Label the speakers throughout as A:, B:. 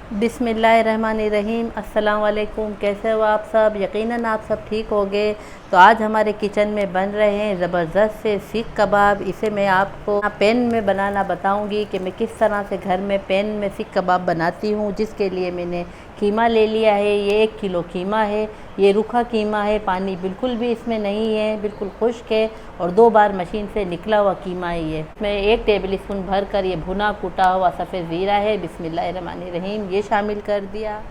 A: बिस्मिल्लाहिर्रहमानिर्रहीम। अस्सलाम वालेकुम। कैसे हो आप सब? यकीनन आप सब ठीक होंगे। तो आज हमारे किचन में बन रहे हैं ज़बरदस्त से सीख कबाब। इसे मैं आपको पैन में बनाना बताऊंगी कि मैं किस तरह से घर में पैन में सीख कबाब बनाती हूँ। जिसके लिए मैंने कीमा ले लिया है। ये 1 किलो कीमा है। ये रूखा कीमा है, पानी बिल्कुल भी इसमें नहीं है, बिल्कुल खुश्क है और 2 बार मशीन से निकला हुआ कीमा ही है। इसमें 1 टेबल स्पून भर कर ये भुना कूटा हुआ सफ़ेद ज़ीरा है। बिस्मिल्लाहिर्रहमानिर्रहीम। ये शामिल कर दिया।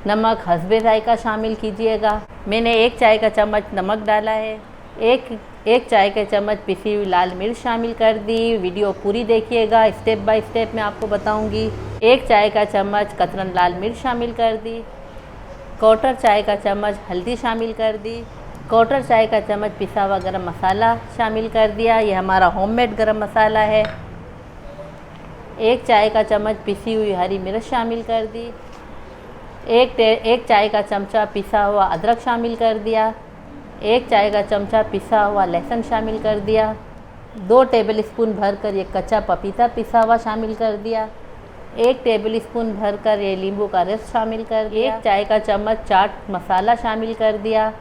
A: नमक हस्बे जायका शामिल कीजिएगा। मैंने 1 चाय का चम्मच नमक डाला है। एक चाय का चम्मच पिसी हुई लाल मिर्च शामिल कर दी। वीडियो पूरी देखिएगा, स्टेप बाय स्टेप मैं आपको बताऊंगी। 1 चाय का चम्मच कतरन लाल मिर्च शामिल कर दी। 1/4 चाय का चम्मच हल्दी शामिल कर दी। 1/4 चाय का चम्मच पिसा हुआ गरम मसाला शामिल कर दिया। ये हमारा होममेड गरम मसाला है। 1 चाय का चम्मच पिसी हुई हरी मिर्च शामिल कर दी। 1 चाय का चमचा पिसा हुआ अदरक शामिल कर दिया। 1 चाय का चमचा पिसा हुआ लहसुन शामिल कर दिया। 2 टेबल स्पून भरकर ये कच्चा पपीता पिसा हुआ शामिल कर दिया। 1 टेबल स्पून भरकर ये नींबू का रस शामिल कर दिया। 1 चाय का चम्मच चाट मसाला शामिल कर दिया।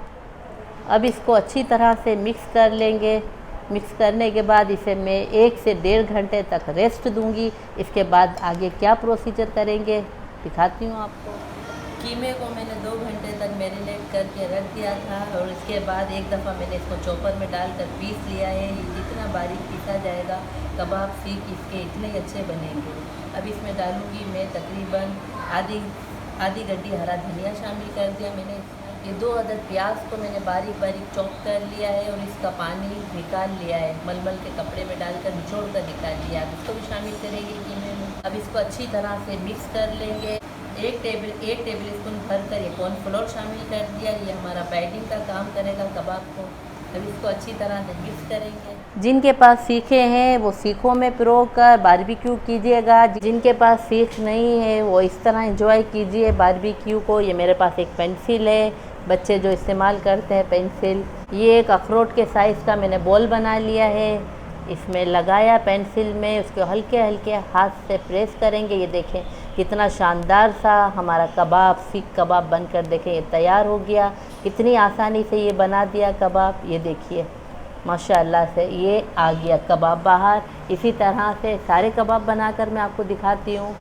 A: अब इसको अच्छी तरह से मिक्स कर लेंगे। मिक्स करने के बाद इसे मैं 1 से 1.5 घंटे तक रेस्ट दूंगी। इसके बाद आगे क्या प्रोसीजर करेंगे दिखाती हूँ आपको। कीमे को मैंने 2 घंटे तक मैरिनेट करके रख दिया था और इसके बाद एक दफ़ा मैंने इसको चॉपर में डालकर पीस लिया है। ये जितना बारीक पीसा जाएगा कबाब सीख इसके इतने अच्छे बनेंगे। अब इसमें डालूँगी मैं तकरीबन आधी गड्डी हरा धनिया शामिल कर दिया मैंने। ये 2 अदद प्याज को मैंने बारीक बारीक चॉप कर लिया है और इसका पानी निकाल लिया है। मलमल के कपड़े में डालकर निचोड़ कर निकाल लिया। अब इसको भी शामिल करेंगे कीमे में। अब इसको अच्छी तरह से मिक्स कर लेंगे। 1 टेबल स्पून भरकर ये कॉर्नफ्लोर शामिल कर दिया। ये हमारा बाइंडिंग का काम करेगा कबाब को। अब इसको अच्छी तरह से मिक्स करेंगे। जिनके पास सीखे हैं वो सीखों में पिरो कर बारबेक्यू कीजिएगा। जिनके पास सीख नहीं है वो इस तरह एंजॉय कीजिए बारबेक्यू को। ये मेरे पास एक पेंसिल है, बच्चे जो इस्तेमाल करते हैं पेंसिल। ये एक अखरोट के साइज़ का मैंने बॉल बना लिया है। इसमें लगाया पेंसिल में, उसको हल्के हल्के हाथ से प्रेस करेंगे। ये देखें कितना शानदार सा हमारा कबाब सीख कबाब बनकर देखें ये तैयार हो गया। इतनी आसानी से ये बना दिया कबाब। ये देखिए माशाअल्लाह से ये आ गया कबाब बाहर। इसी तरह से सारे कबाब बनाकर मैं आपको दिखाती हूँ।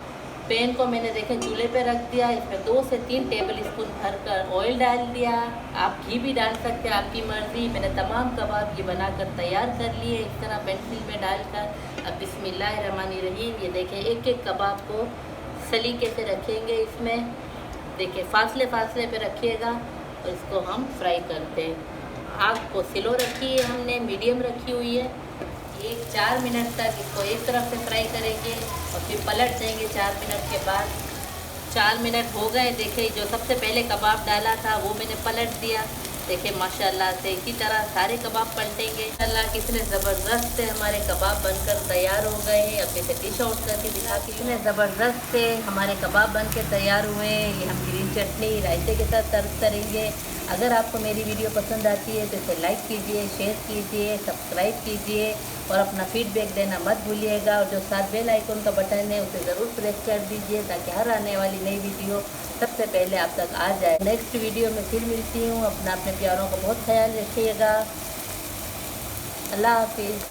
A: पैन को मैंने देखें चूल्हे पे रख दिया। इसमें 2 से 3 टेबल स्पून भरकर ऑयल डाल दिया। आप घी भी डाल सकते हैं, आपकी मर्ज़ी। मैंने तमाम कबाब ये बनाकर तैयार कर लिए इस तरह पेंसिल में डालकर। अब बिस्मिल्लाहिर्रहमानिर्रहीम। ये देखें एक एक कबाब को सलीके से रखेंगे। इसमें देखिए फासले पे रखिएगा और इसको हम फ्राई करते हैं। आग को स्लो रखी है, हमने मीडियम रखी हुई है। 4 मिनट तक इसको एक तरफ से फ्राई करेंगे और फिर पलट देंगे 4 मिनट के बाद। 4 मिनट हो गए। देखिए जो सबसे पहले कबाब डाला था वो मैंने पलट दिया। देखिए माशाल्लाह से इसी तरह सारे कबाब पलटेंगे। माशाल्लाह कितने ज़बरदस्त से हमारे कबाब बनकर तैयार हो गए हैं। अब इसे डिश आउट करके दिखा। कितने ज़बरदस्त से हमारे कबाब बनकर तैयार हुए हैं। ये हम ग्रीन चटनी रायते के साथ सर्व करेंगे। अगर आपको मेरी वीडियो पसंद आती है तो इसे लाइक कीजिए, शेयर कीजिए, सब्सक्राइब कीजिए और अपना फीडबैक देना मत भूलिएगा। और जो साथ बेल आइकन का बटन है उसे ज़रूर प्रेस कर दीजिए ताकि हर आने वाली नई वीडियो सबसे पहले आप तक आ जाए। नेक्स्ट वीडियो में फिर मिलती हूँ। अपने प्यारों का बहुत ख्याल रखिएगा। अल्लाह हाफिज़।